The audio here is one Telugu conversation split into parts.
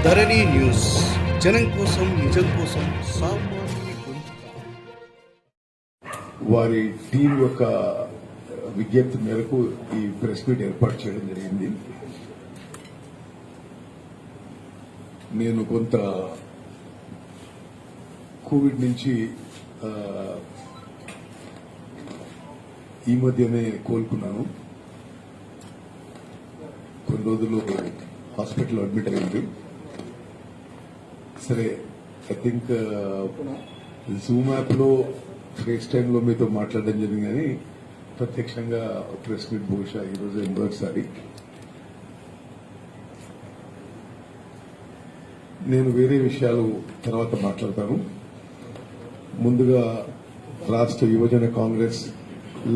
ధరణి న్యూస్, జనం కోసం, నిజం కోసం, సామాన్య గొంతుక. వారి టీం యొక్క విజ్ఞప్తి మేరకు ఈ ప్రెస్ మీట్ ఏర్పాటు చేయడం జరిగింది. నేను కొంత కోవిడ్ నుంచి ఈ మధ్యనే కోలుకున్నాను. కొన్ని రోజులు హాస్పిటల్లో అడ్మిట్ అయింది. సరే, ఐ థింక్ జూమ్ యాప్ లో ఫేస్ టైమ్ లో మీతో మాట్లాడడం జరిగింది, కానీ ప్రత్యక్షంగా ప్రెస్ మీట్ బహుశా ఈరోజు మొదటిసారి. నేను వేరే విషయాలు తర్వాత మాట్లాడతాను. ముందుగా రాష్ట్ర యువజన కాంగ్రెస్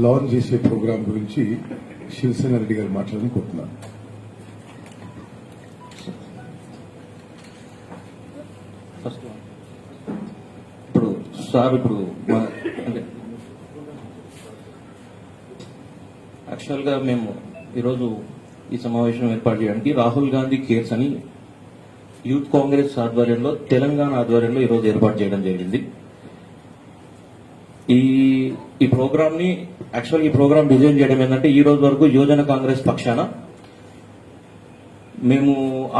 లాంచ్ చేసే ప్రోగ్రాం గురించి శివసేన రెడ్డి గారు మాట్లాడాలనుకుంటున్నాను. ఇప్పుడు అంటే యాక్చువల్గా మేము ఈరోజు ఈ సమావేశం ఏర్పాటు చేయడానికి రాహుల్ గాంధీ కేర్స్ అని యూత్ కాంగ్రెస్ ఆధ్వర్యంలో, తెలంగాణ ఆధ్వర్యంలో ఈరోజు ఏర్పాటు చేయడం జరిగింది. ఈ ప్రోగ్రామ్ ని యాక్చువల్ ఈ ప్రోగ్రామ్ డిజైన్ చేయడం ఏంటంటే, ఈ రోజు వరకు యువజన కాంగ్రెస్ పక్షాన మేము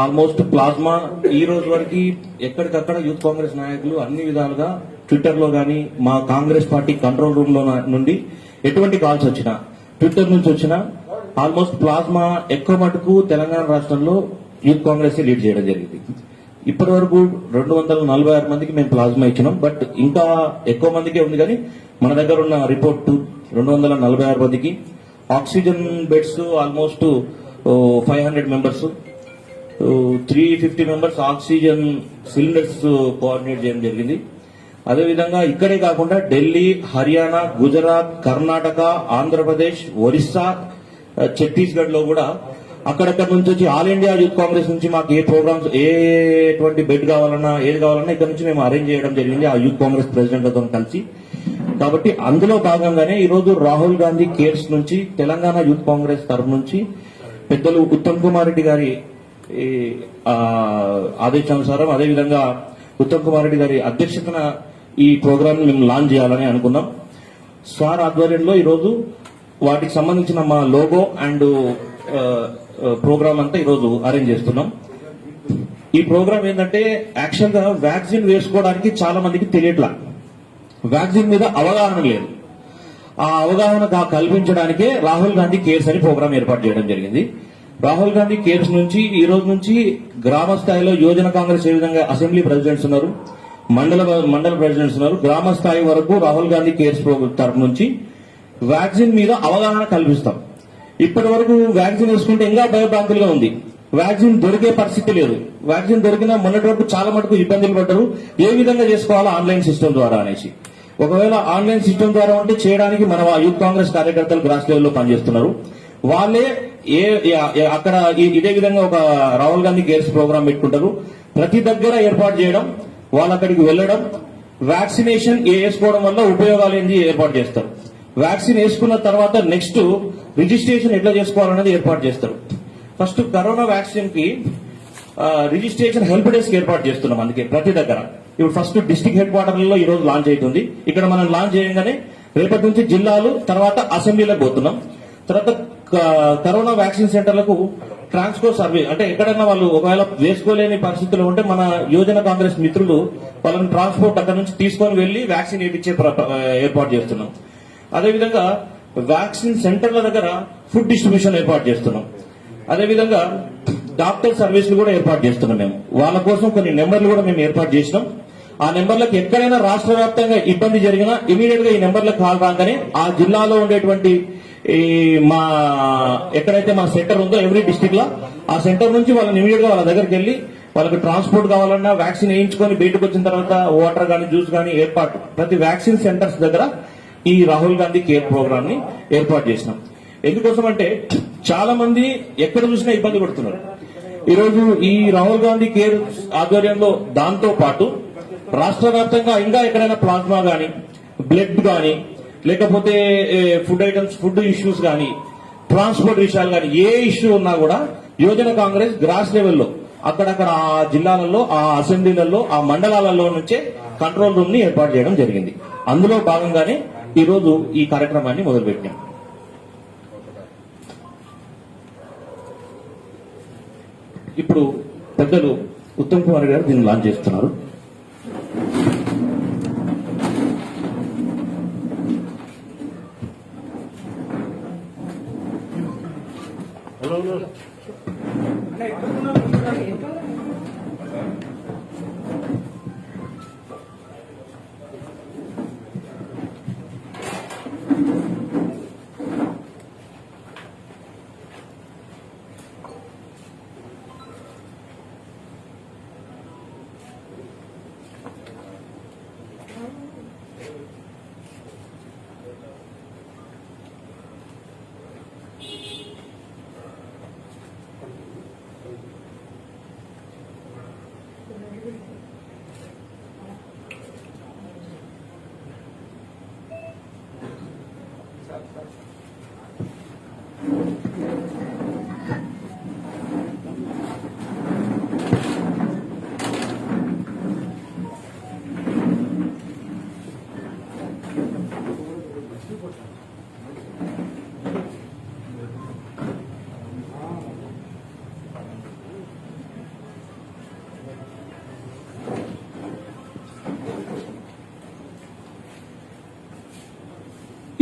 ఆల్మోస్ట్ ప్లాస్మా ఈ రోజు వరకు ఎక్కడికక్కడ యూత్ కాంగ్రెస్ నాయకులు అన్ని విధాలుగా ట్విట్టర్ లో గానీ, మా కాంగ్రెస్ పార్టీ కంట్రోల్ రూమ్ లో నుండి ఎటువంటి కాల్స్ వచ్చినా, ట్విట్టర్ నుంచి వచ్చినా ఆల్మోస్ట్ ప్లాస్మా ఎక్కువ మటుకు తెలంగాణ రాష్ట్రంలో యూత్ కాంగ్రెస్ లీడ్ చేయడం జరిగింది. ఇప్పటి వరకు 246 మందికి మేము ప్లాస్మా ఇచ్చినాం. బట్ ఇంకా ఎక్కువ మందికే ఉంది, కానీ మన దగ్గర ఉన్న రిపోర్ట్ 246 మందికి. Oxygen beds almost 500 members, 350 members oxygen cylinders coordinate చేయడం జరిగింది. అదేవిధంగా ఇక్కడే కాకుండా ఢిల్లీ, హర్యానా, గుజరాత్, కర్ణాటక, ఆంధ్రప్రదేశ్, ఒరిస్సా, ఛత్తీస్గఢ్ లో కూడా అక్కడక్కడ నుంచి వచ్చి ఆల్ ఇండియా యూత్ కాంగ్రెస్ నుంచి మాకు ఏ ప్రోగ్రామ్స్, ఎటువంటి బెడ్ కావాలన్నా, ఏది కావాలన్నా ఇక్కడ నుంచి మేము అరేంజ్ చేయడం జరిగింది ఆ యూత్ కాంగ్రెస్ ప్రెసిడెంట్లతో కలిసి. కాబట్టి అందులో భాగంగానే ఈరోజు రాహుల్ గాంధీ కేర్స్ నుంచి తెలంగాణ యూత్ కాంగ్రెస్ తరఫు నుంచి పెద్దలు ఉత్తమ్ కుమార్ రెడ్డి గారి ఆదేశానుసారం, అదేవిధంగా ఉత్తమ్ కుమార్ రెడ్డి గారి అధ్యక్షతన ఈ ప్రోగ్రామ్ ని మేము లాంచ్ చేయాలని అనుకున్నాం. స్వార్ ఆధ్వర్యంలో ఈరోజు వాటికి సంబంధించిన మా లోగో అండ్ ప్రోగ్రామ్ అంతా ఈరోజు అరేంజ్ చేస్తున్నాం. ఈ ప్రోగ్రామ్ ఏంటంటే, యాక్చువల్ గా వ్యాక్సిన్ వేసుకోవడానికి చాలా మందికి తెలియట్లా, వ్యాక్సిన్ మీద అవగాహన లేదు. ఆ అవగాహన కల్పించడానికే రాహుల్ గాంధీ కేర్స్ అని ప్రోగ్రామ్ ఏర్పాటు చేయడం జరిగింది. రాహుల్ గాంధీ కేర్స్ నుంచి ఈ రోజు నుంచి గ్రామ స్థాయిలో యువజన కాంగ్రెస్ ఏ విధంగా అసెంబ్లీ ప్రెసిడెంట్స్ ఉన్నారు, మండల ప్రెసిడెంట్స్ ఉన్నారు, గ్రామ స్థాయి వరకు రాహుల్ గాంధీ కేర్స్ తరఫు నుంచి వ్యాక్సిన్ మీద అవగాహన కల్పిస్తాం. ఇప్పటి వరకు వ్యాక్సిన్ వేసుకుంటే ఇంకా భయభ్రాంతులుగా ఉంది. వ్యాక్సిన్ దొరికే పరిస్థితి లేదు. వ్యాక్సిన్ దొరికినా మొన్నటి వరకు చాలా మటుకు ఇబ్బందులు పడ్డారు, ఏ విధంగా చేసుకోవాలో ఆన్లైన్ సిస్టమ్ ద్వారా అనేసి. ఒకవేళ ఆన్లైన్ సిస్టమ్ ద్వారా ఉంటే చేయడానికి మన యూత్ కాంగ్రెస్ కార్యకర్తలు గ్రాస్ లెవెల్లో పనిచేస్తున్నారు. వాళ్ళే అక్కడ ఇదే విధంగా ఒక రాహుల్ గాంధీ కేర్స్ ప్రోగ్రామ్ పెట్టుకుంటారు. ప్రతి దగ్గర ఏర్పాటు చేయడం, వాళ్ళు అక్కడికి వెళ్లడం, వ్యాక్సినేషన్ వేసుకోవడం వల్ల ఉపయోగాలు ఏంది ఏర్పాటు చేస్తారు. వ్యాక్సిన్ వేసుకున్న తర్వాత నెక్స్ట్ రిజిస్ట్రేషన్ ఎట్లా చేసుకోవాలనేది ఏర్పాటు చేస్తారు. ఫస్ట్ కరోనా వ్యాక్సిన్ కి రిజిస్ట్రేషన్ హెల్ప్ డెస్క్ ఏర్పాటు చేస్తున్నాం. అందుకే ప్రతి దగ్గర ఇప్పుడు ఫస్ట్ డిస్ట్రిక్ట్ హెడ్ క్వార్టర్లలో ఈ రోజు లాంచ్ అవుతుంది. ఇక్కడ మనం లాంచ్ చేయగానే రేపటి నుంచి జిల్లాలు, తర్వాత అసెంబ్లీలకు పోతున్నాం. తర్వాత కరోనా వ్యాక్సిన్ సెంటర్లకు ట్రాన్స్పోర్ట్ సర్వీస్, అంటే ఎక్కడైనా వాళ్ళు ఒకవేళ వేసుకోలేని పరిస్థితుల్లో ఉంటే మన యువజన కాంగ్రెస్ మిత్రులు వాళ్ళని ట్రాన్స్పోర్ట్ అక్కడ నుంచి తీసుకొని వెళ్లి వ్యాక్సిన్ వేయించే ఏర్పాటు చేస్తున్నాం. అదేవిధంగా వ్యాక్సిన్ సెంటర్ల దగ్గర ఫుడ్ డిస్ట్రిబ్యూషన్ ఏర్పాటు చేస్తున్నాం. అదేవిధంగా డాక్టర్ సర్వీసులు కూడా ఏర్పాటు చేస్తున్నాం. మేము వాళ్ళ కోసం కొన్ని నెంబర్లు కూడా మేము ఏర్పాటు చేసినాం. ఆ నెంబర్లకు ఎక్కడైనా రాష్ట్ర వ్యాప్తంగా ఇబ్బంది జరిగినా ఇమీడియట్ గా ఈ నెంబర్లకు కాల్ రాగానే ఆ జిల్లాలో ఉండేటువంటి ఎక్కడైతే మా సెంటర్ ఉందో ఎవ్రీ డిస్టిక్ లో ఆ సెంటర్ నుంచి వాళ్ళని ఇమీడియట్ గా వాళ్ళ దగ్గరికి వెళ్లి వాళ్ళకి ట్రాన్స్పోర్ట్ కావాలన్నా, వ్యాక్సిన్ వేయించుకొని బయటకు వచ్చిన తర్వాత వాటర్ గానీ, జ్యూస్ గానీ ఏర్పాటు ప్రతి వ్యాక్సిన్ సెంటర్స్ దగ్గర ఈ రాహుల్ గాంధీ కేర్ ప్రోగ్రామ్ ని ఏర్పాటు చేసినాం. ఎందుకోసం అంటే చాలా మంది ఎక్కడ చూసినా ఇబ్బంది పడుతున్నారు. ఈరోజు ఈ రాహుల్ గాంధీ కేర్ ఆధ్వర్యంలో దాంతో పాటు రాష్ట్ర వ్యాప్తంగా ఇంకా ఎక్కడైనా ప్లాస్మా గానీ, బ్లడ్ గానీ, లేకపోతే ఫుడ్ ఐటమ్స్, ఫుడ్ ఇష్యూస్ గానీ, ట్రాన్స్పోర్ట్ విషయాలు కానీ ఏ ఇష్యూ ఉన్నా కూడా యువజన కాంగ్రెస్ గ్రాస్ లెవెల్లో అక్కడక్కడ ఆ జిల్లాలలో, ఆ అసెంబ్లీలలో, ఆ మండలాలలో నుంచే కంట్రోల్ రూమ్ ని ఏర్పాటు చేయడం జరిగింది. అందులో భాగంగానే ఈ రోజు ఈ కార్యక్రమాన్ని మొదలుపెట్టాం. ఇప్పుడు పెద్దలు ఉత్తమ్ కుమార్ గారు దీన్ని లాంచ్ చేస్తున్నారు.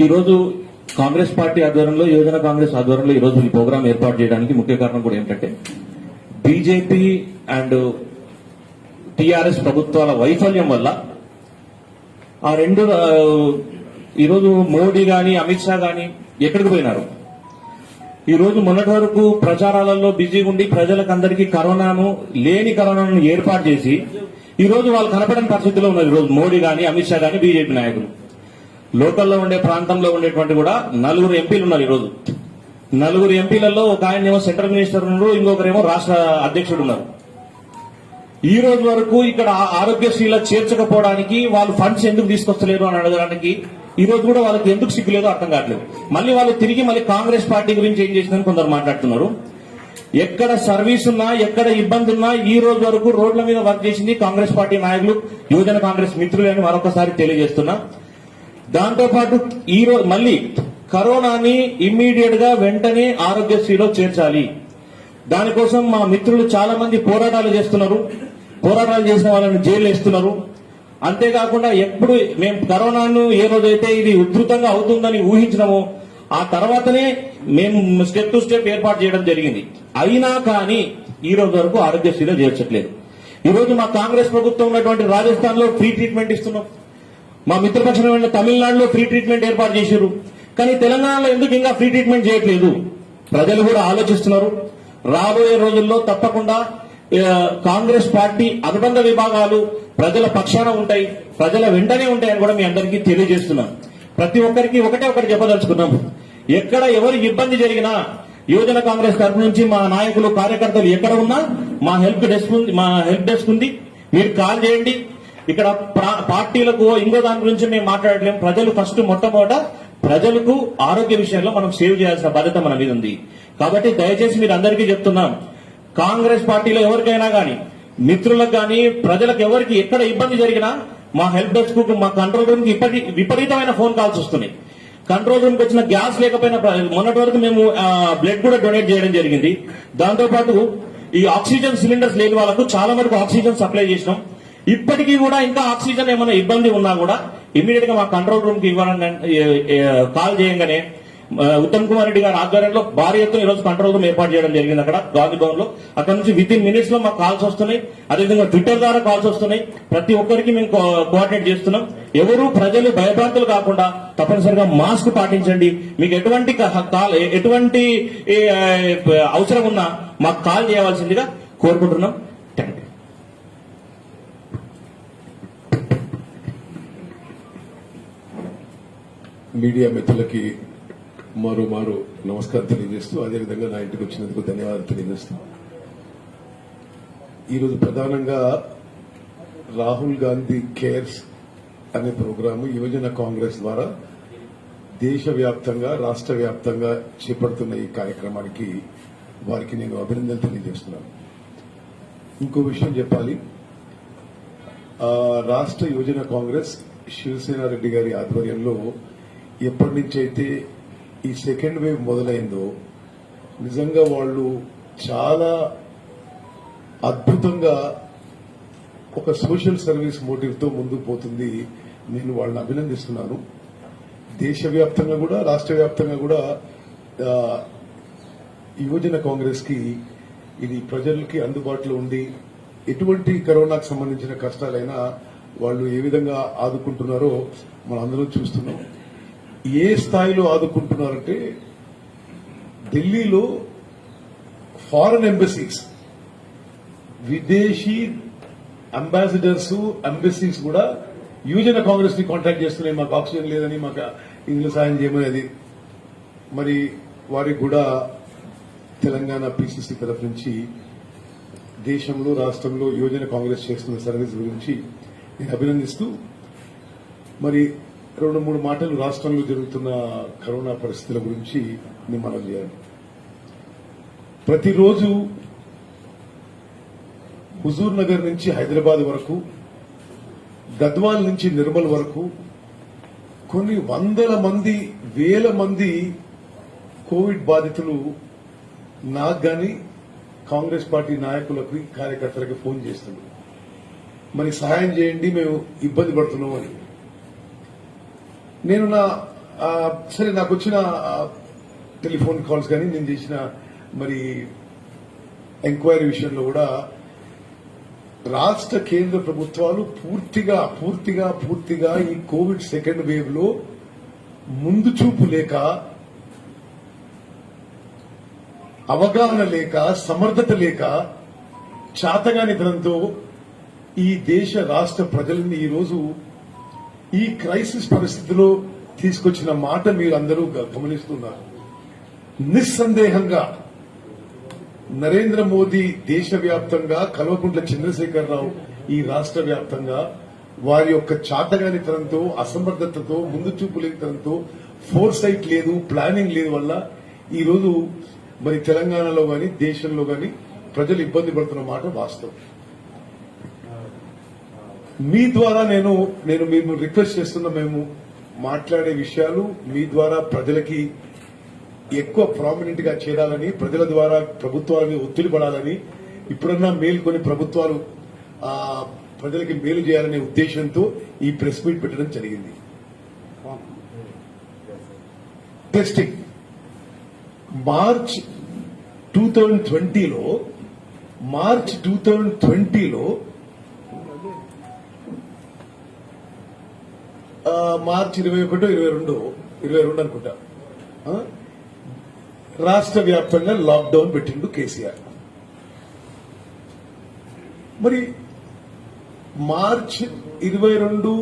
ఈ రోజు కాంగ్రెస్ పార్టీ ఆధ్వర్యంలో, యువజన కాంగ్రెస్ ఆధ్వర్యంలో ఈ రోజు ఈ ప్రోగ్రాం ఏర్పాటు చేయడానికి ముఖ్య కారణం కూడా ఏంటంటే బీజేపీ అండ్ టీఆర్ఎస్ ప్రభుత్వాల వైఫల్యం వల్ల ఆ రెండు ఈరోజు మోడీ గాని అమిత్ షా గాని ఎక్కడికి పోయినారు. ఈ రోజు మొన్నటి వరకు ప్రచారాలలో బిజీగా ఉండి ప్రజలకందరికీ లేని కరోనాను ఏర్పాటు చేసి ఈ రోజు వాళ్ళు కనపడని పరిస్థితిలో ఉన్నారు. ఈ రోజు మోడీ గాని అమిత్ షా గాని బీజేపీ నాయకులు. లోకల్లో ఉండే ప్రాంతంలో ఉండేటువంటి కూడా 4 ఎంపీలు ఉన్నారు. ఈ రోజు 4 ఎంపీలలో ఒక ఆయన ఏమో సెంట్రల్ మినిస్టర్ ఉన్నారు, ఇంకొకరేమో రాష్ట్ర అధ్యక్షుడు ఉన్నారు. ఈ రోజు వరకు ఇక్కడ ఆరోగ్యశ్రీలో చేర్చకపోవడానికి వాళ్ళు ఫండ్స్ ఎందుకు తీసుకొస్తలేరు అని అడగడానికి ఈ రోజు కూడా వాళ్ళకి ఎందుకు సిగ్గులేదో అర్థం కావట్లేదు. మళ్ళీ వాళ్ళు తిరిగి కాంగ్రెస్ పార్టీ గురించి ఏం చేసిందని కొందరు మాట్లాడుతున్నారు. ఎక్కడ సర్వీస్ ఉన్నా, ఎక్కడ ఇబ్బంది ఉన్నా ఈ రోజు వరకు రోడ్ల మీద వర్క్ చేసింది కాంగ్రెస్ పార్టీ నాయకులు, యువజన కాంగ్రెస్ మిత్రులు అని మరొకసారి తెలియజేస్తున్నా. దాంతోపాటు ఈ రోజు మళ్ళీ కరోనాని ఇమ్మీడియట్ గా వెంటనే ఆరోగ్యశ్రీలో చేర్చాలి. దానికోసం మా మిత్రులు చాలా మంది పోరాటాలు చేస్తున్నారు. పోరాటాలు చేసిన వాళ్ళని జైలు వేస్తున్నారు. అంతేకాకుండా ఎప్పుడు మేము కరోనాను ఏ రోజైతే ఇది ఉధృతంగా అవుతుందని ఊహించినామో ఆ తర్వాతనే మేము స్టెప్ టు స్టెప్ ఏర్పాటు చేయడం జరిగింది. అయినా కానీ ఈ రోజు వరకు ఆరోగ్యశ్రీలో చేర్చట్లేదు. ఈ రోజు మా కాంగ్రెస్ ప్రభుత్వం ఉన్నటువంటి రాజస్థాన్ లో ఫ్రీ ట్రీట్మెంట్ ఇస్తున్నాం. మా మిత్రపక్షమైన తమిళనాడులో ఫ్రీ ట్రీట్మెంట్ ఏర్పాటు చేశారు. కానీ తెలంగాణలో ఎందుకు ఇంకా ఫ్రీ ట్రీట్మెంట్ చేయట్లేదు? ప్రజలు కూడా ఆలోచిస్తున్నారు. రాబోయే రోజుల్లో తప్పకుండా కాంగ్రెస్ పార్టీ అనుబంధ విభాగాలు ప్రజల పక్షాన ఉంటాయి, ప్రజల వెంటనే ఉంటాయని కూడా మీ అందరికీ తెలియజేస్తున్నాం. ప్రతి ఒక్కరికి ఒకటి చెప్పదలుచుకున్నాం. ఎక్కడ ఎవరు ఇబ్బంది జరిగినా యువజన కాంగ్రెస్ తరఫు నుంచి మా నాయకులు, కార్యకర్తలు ఎక్కడ ఉన్నా మా హెల్ప్ డెస్క్ ఉంది. మీరు కాల్ చేయండి. ఇక్కడ పార్టీలకు ఇంకో దాని గురించి మేము మాట్లాడలేం. ప్రజలు ఫస్ట్ మొట్టమొదట ప్రజలకు ఆరోగ్య విషయంలో మనం సేవ్ చేయాల్సిన బాధ్యత మన మీద ఉంది. కాబట్టి దయచేసి మీరు అందరికీ చెప్తున్నాం, కాంగ్రెస్ పార్టీలో ఎవరికైనా గానీ, మిత్రులకు గానీ, ప్రజలకు ఎవరికి ఎక్కడ ఇబ్బంది జరిగినా మా హెల్ప్ డెస్క్ కు, మా కంట్రోల్ రూమ్ కి విపరీతమైన ఫోన్ కాల్స్ వస్తున్నాయి. కంట్రోల్ రూమ్ కి వచ్చిన గ్యాస్ లేకపోయినా మొన్నటి వరకు మేము బ్లడ్ కూడా డొనేట్ చేయడం జరిగింది. దాంతోపాటు ఈ ఆక్సిజన్ సిలిండర్స్ లేని వాళ్ళకు చాలా వరకు ఆక్సిజన్ సప్లై చేసినాం. ఇప్పటికీ కూడా ఇంకా ఆక్సిజన్ ఏమైనా ఇబ్బంది ఉన్నా కూడా ఇమీడియట్ గా మా కంట్రోల్ రూమ్ కి ఇవ్వాలని కాల్ చేయగానే ఉత్తమ్ కుమార్ రెడ్డి గారి ఆధ్వర్యంలో భారీ ఎత్తున ఈరోజు కంట్రోల్ రూమ్ ఏర్పాటు చేయడం జరిగింది అక్కడ గాంధీ భవన్ లో. అక్కడ నుంచి విత్ ఇన్ మినిట్స్ లో మాకు కాల్స్ వస్తున్నాయి. అదేవిధంగా ట్విట్టర్ ద్వారా కాల్స్ వస్తున్నాయి. ప్రతి ఒక్కరికి మేము కోఆర్డినేట్ చేస్తున్నాం. ఎవరు ప్రజలు భయభ్రాంతులు కాకుండా తప్పనిసరిగా మాస్క్ పాటించండి. మీకు ఎటువంటి అవసరం ఉన్నా మాకు కాల్ చేయవలసిందిగా కోరుకుంటున్నాం. Thank you. మీడియా మిత్రులకి మారు నమస్కారం తెలియజేస్తూ, అదేవిధంగా నా ఇంటికి వచ్చినందుకు ధన్యవాదాలు తెలియజేస్తూ, ఈరోజు ప్రధానంగా రాహుల్ గాంధీ కేర్స్ అనే ప్రోగ్రాము యువజన కాంగ్రెస్ ద్వారా దేశవ్యాప్తంగా, రాష్ట్ర వ్యాప్తంగా చేపడుతున్న ఈ కార్యక్రమానికి వారికి నేను అభినందనలు తెలియజేస్తున్నాను. ఇంకో విషయం చెప్పాలి. రాష్ట్ర యువజన కాంగ్రెస్ శివసేన రెడ్డి గారి ఆధ్వర్యంలో ఎప్పటి నుంచి అయితే ఈ సెకండ్ వేవ్ మొదలైందో నిజంగా వాళ్ళు చాలా అద్భుతంగా ఒక సోషల్ సర్వీస్ మోటివ్ తో ముందుకు పోతుంది. నేను వాళ్ళని అభినందిస్తున్నాను. దేశవ్యాప్తంగా కూడా రాష్ట్ర వ్యాప్తంగా కూడా యువజన కాంగ్రెస్ కి ఇది ప్రజలకి అందుబాటులో ఉండి ఎటువంటి కరోనాకు సంబంధించిన కష్టాలైనా వాళ్ళు ఏ విధంగా ఆదుకుంటున్నారో మనం అందరం చూస్తున్నాం. ఏ స్థాయిలో ఆదుకుంటున్నారంటే ఢిల్లీలో ఫారెన్ ఎంబసీస్, విదేశీ అంబాసిడర్స్, ఎంబసీస్ కూడా యువజన కాంగ్రెస్ ని కాంటాక్ట్ చేస్తున్నాయి. మాకు ఆక్సిజన్ లేదని, మాకు ఇందులో సాయం చేయమని. అది మరి వారికి కూడా తెలంగాణ పిసిసి తరఫు నుంచి దేశంలో రాష్ట్రంలో యువజన కాంగ్రెస్ చేస్తున్న సర్వీస్ గురించి నేను అభినందిస్తూ మరి 2-3 మాటలు రాష్ట్రంలో జరుగుతున్న కరోనా పరిస్థితుల గురించి నేను మనం చేయాలి. ప్రతిరోజు హుజూర్ నగర్ నుంచి హైదరాబాద్ వరకు, గద్వాల్ నుంచి నిర్మల్ వరకు కొన్ని వందల మంది, వేల మంది కోవిడ్ బాధితులు నాకు గాని కాంగ్రెస్ పార్టీ నాయకులకు, కార్యకర్తలకు ఫోన్ చేస్తున్నారు. మరి సహాయం చేయండి, మేము ఇబ్బంది పడుతున్నాం అని. నేను సరే నాకు వచ్చిన టెలిఫోన్ కాల్స్ కానీ నేను చేసిన మరి ఎంక్వైరీ విషయంలో కూడా రాష్ట్ర కేంద్ర ప్రభుత్వాలు పూర్తిగా ఈ కోవిడ్ సెకండ్ వేవ్ లో ముందు చూపు లేక, అవగాహన లేక, సమర్థత లేక, చాతగానితనంతో ఈ దేశ రాష్ట్ర ప్రజల్ని ఈరోజు ఈ క్రైసిస్ పరిస్థితిలో తీసుకొచ్చిన మాట మీరు అందరూ గమనిస్తున్నారు. నిస్సందేహంగా నరేంద్ర మోదీ దేశవ్యాప్తంగా, కల్వకుంట్ల చంద్రశేఖరరావు ఈ రాష్ట్ర వ్యాప్తంగా వారి యొక్క చాతగానితనంతో, అసమర్థతతో, ముందు చూపు లేనితనంతో, ఫోర్ సైట్ లేదు, ప్లానింగ్ లేదు వల్ల ఈరోజు మరి తెలంగాణలో గాని దేశంలో గాని ప్రజలు ఇబ్బంది పడుతున్న మాట వాస్తవం. మీ ద్వారా నేను మేము రిక్వెస్ట్ చేస్తున్నా, మేము మాట్లాడే విషయాలు మీ ద్వారా ప్రజలకి ఎక్కువ ప్రామినెంట్ గా చేరాలని, ప్రజల ద్వారా ప్రభుత్వాల మీద ఒత్తిడి పడాలని, ఇప్పుడన్నా మేల్కొని ప్రభుత్వాలు ప్రజలకి మేలు చేయాలనే ఉద్దేశంతో ఈ ప్రెస్ మీట్ పెట్టడం జరిగింది. టెస్టింగ్ మార్చ్ 2020లో మార్చ్ 21, 22 అనుకుంటా రాష్ట్ర వ్యాప్తంగా లాక్డౌన్ పెట్టిండు కేసీఆర్. మరి మార్చ్ 22,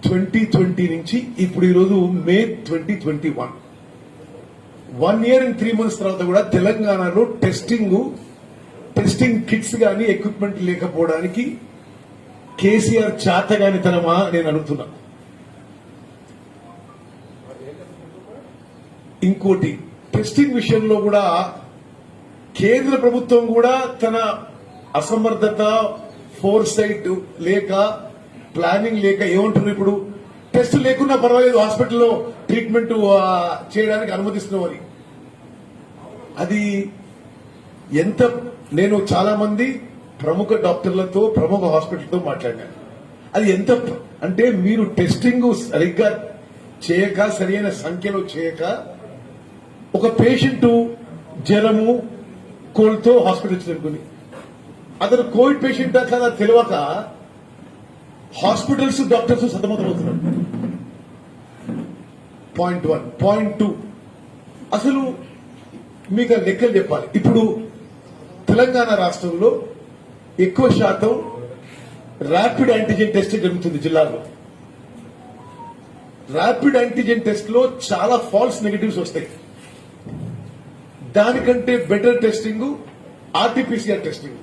2020 నుంచి ఇప్పుడు ఈరోజు మే 2021, 1 year and 3 months తర్వాత కూడా తెలంగాణలో టెస్టింగ్ కిట్స్ గానీ ఎక్విప్మెంట్ లేకపోవడానికి కేసీఆర్ చాతగానితనమా నేను అడుగుతున్నా. ఇంకోటి, టెస్టింగ్ విషయంలో కూడా కేంద్ర ప్రభుత్వం కూడా తన అసమర్థత, ఫోర్ సైట్ లేక, ప్లానింగ్ లేక ఏమంటున్నారు, ఇప్పుడు టెస్ట్ లేకున్నా పర్వాలేదు హాస్పిటల్లో ట్రీట్మెంట్ చేయడానికి అనుమతిస్తున్నామని. అది ఎంత, నేను చాలా మంది ప్రముఖ డాక్టర్లతో, ప్రముఖ హాస్పిటల్తో మాట్లాడినాను. అది ఎంత అంటే మీరు టెస్టింగ్ సరిగ్గా చేయక, సరైన సంఖ్యలో చేయక, ఒక పేషెంట్ జ్వరము, కోల్డ్తో హాస్పిటల్ చేరుకుని అతను కోవిడ్ పేషెంట్ కదా తెలియక హాస్పిటల్స్, డాక్టర్స్ సతమతమవుతున్నారు. పాయింట్ 1. పాయింట్ 2, అసలు మీకు లెక్కలు చెప్పాలి. ఇప్పుడు తెలంగాణ రాష్ట్రంలో ఎక్కువ శాతం ర్యాపిడ్ యాంటీజెన్ టెస్ట్ జరుగుతుంది జిల్లాలో. ర్యాపిడ్ యాంటీజెన్ టెస్ట్ లో చాలా ఫాల్స్ నెగటివ్స్ వస్తాయి. దానికంటే బెటర్ టెస్టింగ్ ఆర్టీపీసీఆర్ టెస్టింగ్.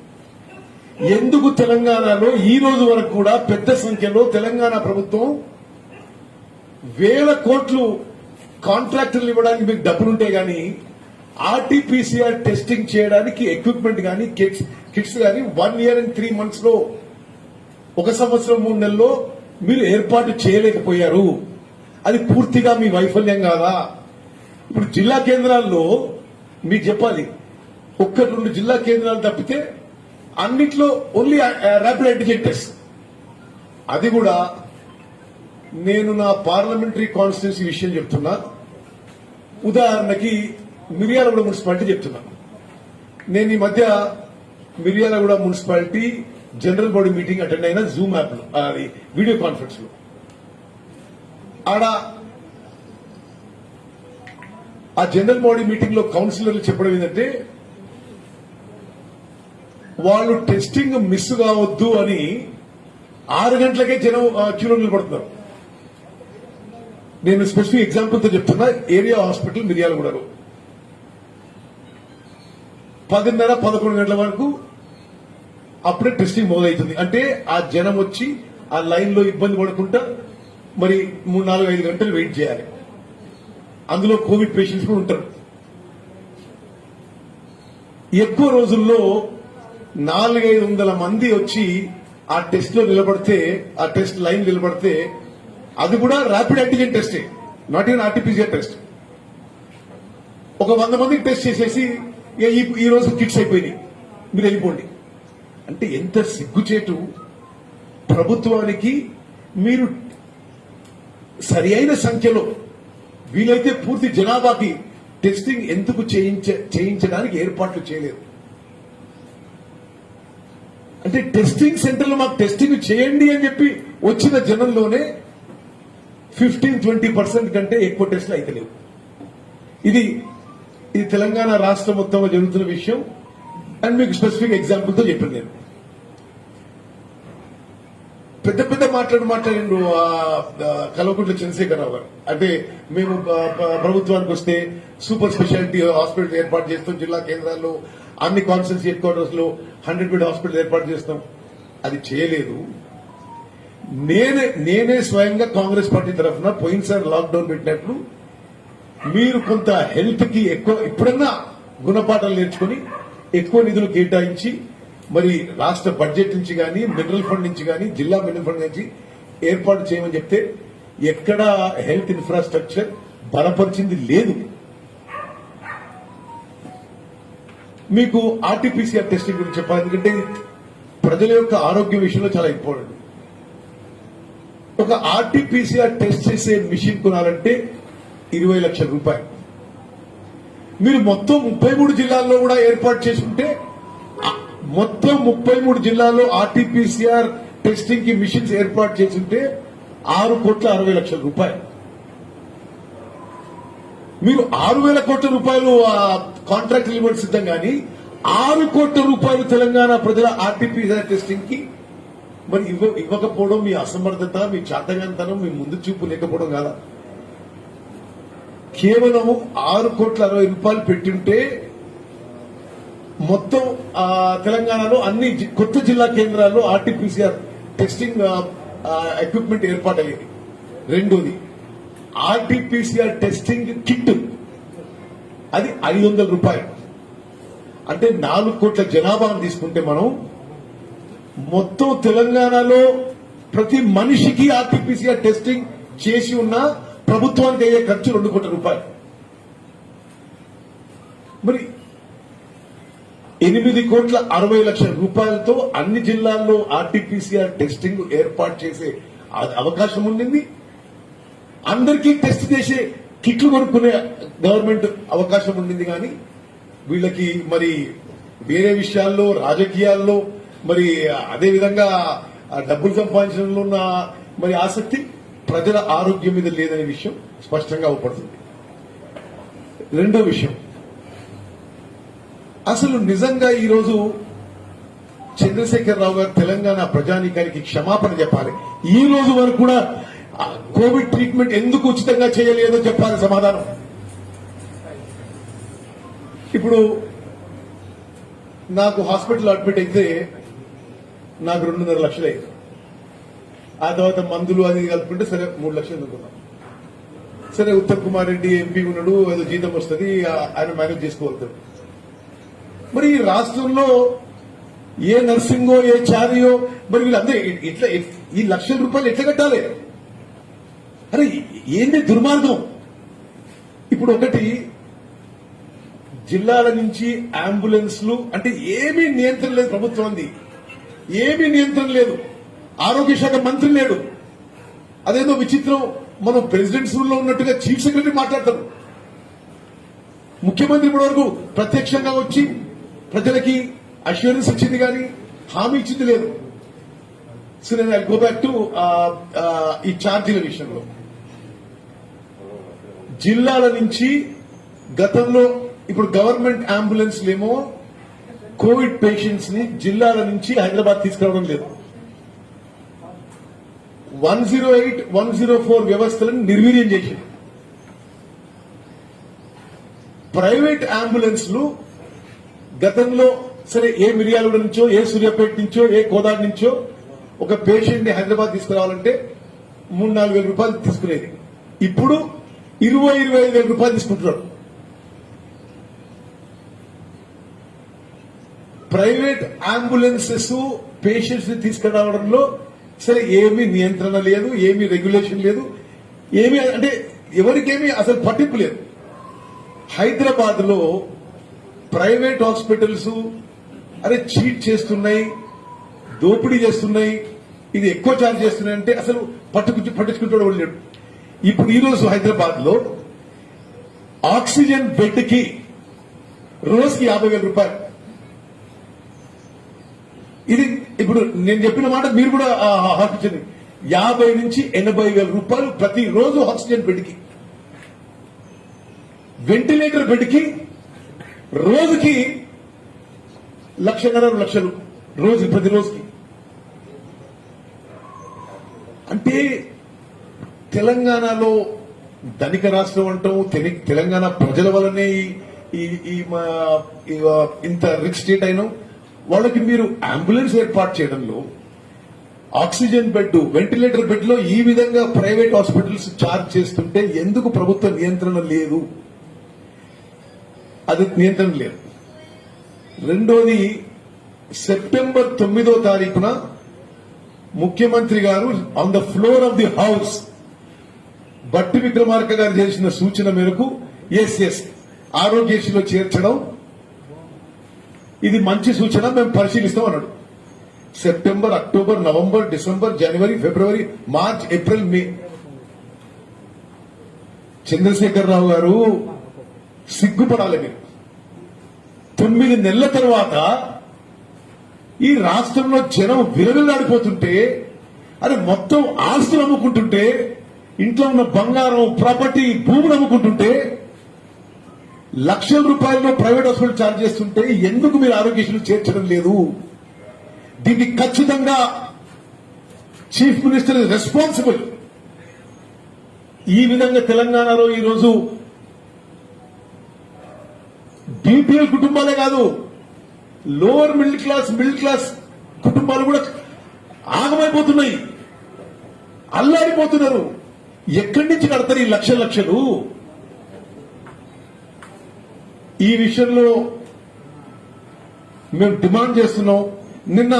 ఎందుకు తెలంగాణలో ఈ రోజు వరకు కూడా పెద్ద సంఖ్యలో తెలంగాణ ప్రభుత్వం వేల కోట్లు కాంట్రాక్టర్లు ఇవ్వడానికి మీకు డబ్బులుంటే గానీ ఆర్టీపీసీఆర్ టెస్టింగ్ చేయడానికి ఎక్విప్మెంట్ గానీ, కిట్స్ కిట్స్ కానీ 1 year and 3 months లో 1 సంవత్సరం 3 నెలల్లో మీరు ఏర్పాటు చేయలేకపోయారు. అది పూర్తిగా మీ వైఫల్యం కాదా? ఇప్పుడు జిల్లా కేంద్రాల్లో మీకు చెప్పాలి, 1-2 జిల్లా కేంద్రాలు తప్పితే అన్నిట్లో ఓన్లీ ర్యాపిడ్ యాంటిజెన్ టెస్ట్. అది కూడా నేను నా పార్లమెంటరీ కాన్స్టిట్యున్సీ విషయం చెప్తున్నా. ఉదాహరణకి మిర్యాలగూడ మున్సిపాలిటీ చెప్తున్నాను. నేను ఈ మధ్య Miryalaguda municipality general body meeting attend అయిన జూమ్ యాప్ లో, అది వీడియో కాన్ఫరెన్స్ లో. ఆడ ఆ జనరల్ బాడీ మీటింగ్ లో కౌన్సిలర్లు చెప్పడం ఏంటంటే, వాళ్ళు టెస్టింగ్ మిస్ కావద్దు అని 6 గంటలకే జనం క్యూలో నిలబడుతున్నారు. నేను స్పెసిఫిక్ ఎగ్జాంపుల్ తో చెప్తున్నా. ఏరియా హాస్పిటల్ మిర్యాలగూడలో 10:30-11 గంటల వరకు అప్పుడే టెస్టింగ్ మొదలవుతుంది. అంటే ఆ జనం వచ్చి ఆ లైన్ లో ఇబ్బంది పడకుండా మరి 3-4-5 గంటలు వెయిట్ చేయాలి. అందులో కోవిడ్ పేషెంట్స్ కూడా ఉంటారు. ఎక్కువ రోజుల్లో 400-500 మంది వచ్చి ఆ టెస్ట్ లో నిలబడితే, ఆ టెస్ట్ లైన్ నిలబడితే, అది కూడా ర్యాపిడ్ యాంటిజెన్ టెస్టే, నాట్ ఈవెన్ ఆర్టీపీసీఆర్ టెస్ట్. ఒక 100 మందికి టెస్ట్ చేసేసి ఈ రోజు కిట్స్ అయిపోయినాయి, మీరు వెళ్ళిపోండి అంటే ఎంత సిగ్గుచేటు. ప్రభుత్వానికి మీరు సరి అయిన సంఖ్యలో వీలైతే పూర్తి జనాభాకి టెస్టింగ్ ఎందుకు చేయించడానికి ఏర్పాట్లు చేయలేదు? అంటే టెస్టింగ్ సెంటర్లో మాకు టెస్టింగ్ చేయండి అని చెప్పి వచ్చిన జనంలోనే 15-20% కంటే ఎక్కువ టెస్టులు అయితే లేవు. ఇది తెలంగాణ రాష్ట్రం మొత్తంలో జరుగుతున్న విషయం. అండ్ మీకు స్పెసిఫిక్ ఎగ్జాంపుల్ తో చెప్పాను. నేను పెద్ద మాట్లాడిండు కల్వకుంట్ల చంద్రశేఖరరావు గారు. అంటే మేము ప్రభుత్వానికి వస్తే సూపర్ స్పెషాలిటీ హాస్పిటల్ ఏర్పాటు చేస్తాం, జిల్లా కేంద్రాల్లో అన్ని కాన్స్టిట్యున్సీ హెడ్ క్వార్టర్స్ లో 100 బెడ్ హాస్పిటల్ ఏర్పాటు చేస్తాం. అది చేయలేదు. నేనే స్వయంగా కాంగ్రెస్ పార్టీ తరఫున పోయినసారి లాక్డౌన్ పెట్టినట్లు మీరు కొంత హెల్త్ కి ఎక్కువ ఇప్పుడన్నా గుణపాఠాలు నేర్చుకుని ఎక్కువ నిధులు కేటాయించి మరి రాష్ట్ర బడ్జెట్ నుంచి గానీ, మినరల్ ఫండ్ నుంచి గానీ, జిల్లా మినరల్ ఫండ్ నుంచి ఏర్పాటు చేయమని చెప్తే ఎక్కడ హెల్త్ ఇన్ఫ్రాస్ట్రక్చర్ బలపరిచింది లేదు. మీకు ఆర్టీపీసీఆర్ టెస్టింగ్ గురించి చెప్పాలి, ఎందుకంటే ప్రజల యొక్క ఆరోగ్యం విషయంలో చాలా ఇంపార్టెంట్. ఒక ఆర్టీపీసీఆర్ టెస్ట్ చేసే మిషన్ కొనాలంటే 20 లక్షల రూపాయలు. మీరు మొత్తం 33 జిల్లాల్లో కూడా ఏర్పాటు చేసుకుంటే, మొత్తం 33 జిల్లాల్లో ఆర్టీపీసీఆర్ టెస్టింగ్ కి మిషన్స్ ఏర్పాటు చేసుంటే 6,60,00,000 రూపాయలు. మీరు 6,000 కోట్ల రూపాయలు కాంట్రాక్ట్ ఇవ్వడం సిద్ధం, కానీ 6 కోట్ల రూపాయలు తెలంగాణ ప్రజల ఆర్టీపీసీఆర్ టెస్టింగ్ కి మరి ఇవ్వకపోవడం మీ అసమర్థత, మీ చాతగాంతనం, మీ ముందు చూపు లేకపోవడం కాదా? కేవలం 6,60,00,000 పెట్టింటే మొత్తం తెలంగాణలో అన్ని కొత్త జిల్లా కేంద్రాల్లో ఆర్టీపీసీఆర్ టెస్టింగ్ ఎక్విప్మెంట్ ఏర్పాటయ్యేది. రెండోది ఆర్టీపీసీఆర్ టెస్టింగ్ కిట్, అది 500 రూపాయలు. అంటే 4 కోట్ల జనాభాను తీసుకుంటే మనం మొత్తం తెలంగాణలో ప్రతి మనిషికి ఆర్టీపీసీఆర్ టెస్టింగ్ చేసి ఉన్న ప్రభుత్వానికి అయ్యే ఖర్చు 2 కోట్ల రూపాయలు. మరి 8,60,00,000 రూపాయలతో అన్ని జిల్లాల్లో ఆర్టీపీసీఆర్ టెస్టింగ్ ఏర్పాటు చేసే అవకాశం ఉండింది. అందరికీ టెస్ట్ చేసే కిట్లు కొనుక్కునే గవర్నమెంట్ అవకాశం ఉండింది. కానీ వీళ్ళకి మరి వేరే విషయాల్లో, రాజకీయాల్లో, మరి అదేవిధంగా డబ్బులు సంపాదించడంలో ఉన్న మరి ఆసక్తి ప్రజల ఆరోగ్యం మీద లేదనే విషయం స్పష్టంగా అవపడుతుంది. రెండో విషయం, అసలు నిజంగా ఈరోజు చంద్రశేఖరరావు గారు తెలంగాణ ప్రజానీకానికి క్షమాపణ చెప్పాలి. ఈ రోజు వరకు కూడా కోవిడ్ ట్రీట్మెంట్ ఎందుకు ఉచితంగా చేయలేదో చెప్పాలి సమాధానం. ఇప్పుడు నాకు హాస్పిటల్ అడ్మిట్ అయితే నాకు 2.5 లక్షలు అయింది. ఆ తర్వాత మందులు అది కలుపుకుంటే సరే 3 లక్షలు అనుకున్నాం. సరే ఉత్తమ్ కుమార్ రెడ్డి ఎంపీ ఉన్నాడు, ఏదో జీతం వస్తుంది, ఆయన మేనేజ్ చేసుకోగలుగుతాడు. మరి ఈ రాష్ట్రంలో ఏ నర్సింగో ఏ చారియో మరి వీళ్ళందరూ ఇట్లా ఈ లక్షల రూపాయలు ఎట్లా కట్టాలి? అరే ఏంది దుర్మార్గం? ఇప్పుడు ఒకటి జిల్లాల నుంచి అంబులెన్స్లు అంటే ఏమీ నియంత్రణ లేదు ప్రభుత్వంది, ఏమీ నియంత్రణ లేదు. ఆరోగ్య శాఖ మంత్రి లేడు. అదేదో విచిత్రం, మనం ప్రెసిడెంట్స్ రూల్లో ఉన్నట్టుగా చీఫ్ సెక్రటరీ మాట్లాడతారు. ముఖ్యమంత్రి ఇప్పటి వరకు ప్రత్యక్షంగా వచ్చి ప్రజలకి అష్యూరెన్స్ ఇచ్చింది కానీ హామీ ఇచ్చింది లేదు. సో నేను ఐ గో బ్యాక్ టు ఈ ఛార్జీల విషయంలో. జిల్లాల నుంచి గతంలో ఇప్పుడు గవర్నమెంట్ అంబులెన్స్లేమో కోవిడ్ పేషెంట్స్ ని జిల్లాల నుంచి హైదరాబాద్ తీసుకురావడం లేదు. 108, 104 వ్యవస్థలను నిర్వీర్యం చేసింది. ప్రైవేట్ అంబులెన్స్లు గతంలో సరే ఏ మిర్యాలగూడ నుంచో ఏ సూర్యాపేట నుంచో ఏ కోదాడ నుంచో ఒక పేషెంట్ ని హైదరాబాద్ తీసుకురావాలంటే 3-4 వేల రూపాయలు తీసుకునేది. ఇప్పుడు 20-25 వేల రూపాయలు తీసుకుంటున్నారు. ప్రైవేట్ అంబులెన్సెస్ పేషెంట్స్ ని తీసుకురావడంలో సరే ఏమీ నియంత్రణ లేదు, ఏమీ రెగ్యులేషన్ లేదు, ఏమీ అంటే ఎవరికేమీ అసలు పట్టింపు లేదు. హైదరాబాద్ లో ప్రైవేట్ హాస్పిటల్స్ అరే చీట్ చేస్తున్నాయి, దోపిడీ చేస్తున్నాయి, ఇది ఎక్కువ ఛార్జ్ చేస్తున్నాయి అంటే అసలు పట్టించుకుంటాడు కూడా లేడు. ఇప్పుడు ఈ రోజు హైదరాబాద్ లో ఆక్సిజన్ బెడ్ కి రోజుకి 50,000 రూపాయలు. ఇది ఇప్పుడు నేను చెప్పిన మాట మీరు కూడా ఆలోచించండి. 50 నుంచి 80,000 రూపాయలు ప్రతి రోజు ఆక్సిజన్ బెడ్ కి. వెంటిలేటర్ బెడ్ కి రోజుకి 1,50,000 లక్షలు రోజు ప్రతి రోజుకి. అంటే తెలంగాణలో ధనిక రాష్ట్రం అంటాం, తెలంగాణ ప్రజల వల్లనే ఇంత రిచ్ స్టేట్ అయినాం. వాళ్ళకి మీరు అంబులెన్స్ ఏర్పాటు చేయడంలో ఆక్సిజన్ బెడ్, వెంటిలేటర్ బెడ్ లో ఈ విధంగా ప్రైవేట్ హాస్పిటల్స్ ఛార్జ్ చేస్తుంటే ఎందుకు ప్రభుత్వ నియంత్రణ లేదు? అది నియంత్రణ లేదు. రెండోది, సెప్టెంబర్ 9వ తారీఖున ముఖ్యమంత్రి గారు on the floor of the house బట్టి విక్రమార్క గారు చేసిన సూచన మేరకు ఎస్ ఆరోగ్యశ్రీలో చేర్చడం ఇది మంచి సూచన, మేము పరిశీలిస్తాం అన్నాడు. సెప్టెంబర్, అక్టోబర్, నవంబర్, డిసెంబర్, జనవరి, ఫిబ్రవరి, మార్చ్, ఏప్రిల్, మే. చంద్రశేఖరరావు గారు సిగ్గుపడాలి మీరు. 9 నెలల తర్వాత ఈ రాష్ట్రంలో జనం విరవిల్లాడిపోతుంటే, అరే మొత్తం ఆస్తులు అమ్ముకుంటుంటే, ఇంట్లో ఉన్న బంగారం, ప్రాపర్టీ, భూములు అమ్ముకుంటుంటే, లక్షల రూపాయల్లో ప్రైవేట్ హాస్పిటల్ ఛార్జ్ చేస్తుంటే ఎందుకు మీరు ఆరోగ్యశ్రీ చేర్చడం లేదు? దీనికి ఖచ్చితంగా చీఫ్ మినిస్టర్ ఇస్ రెస్పాన్సిబుల్. ఈ విధంగా తెలంగాణలో ఈరోజు బీపీఎల్ కుటుంబాలే కాదు, లోవర్ మిడిల్ క్లాస్ కుటుంబాలు కూడా ఆగమైపోతున్నాయి, అల్లాడిపోతున్నారు. ఎక్కడి నుంచి కడతారు ఈ లక్షలు? ఈ విషయంలో మేము డిమాండ్ చేస్తున్నాం. నిన్న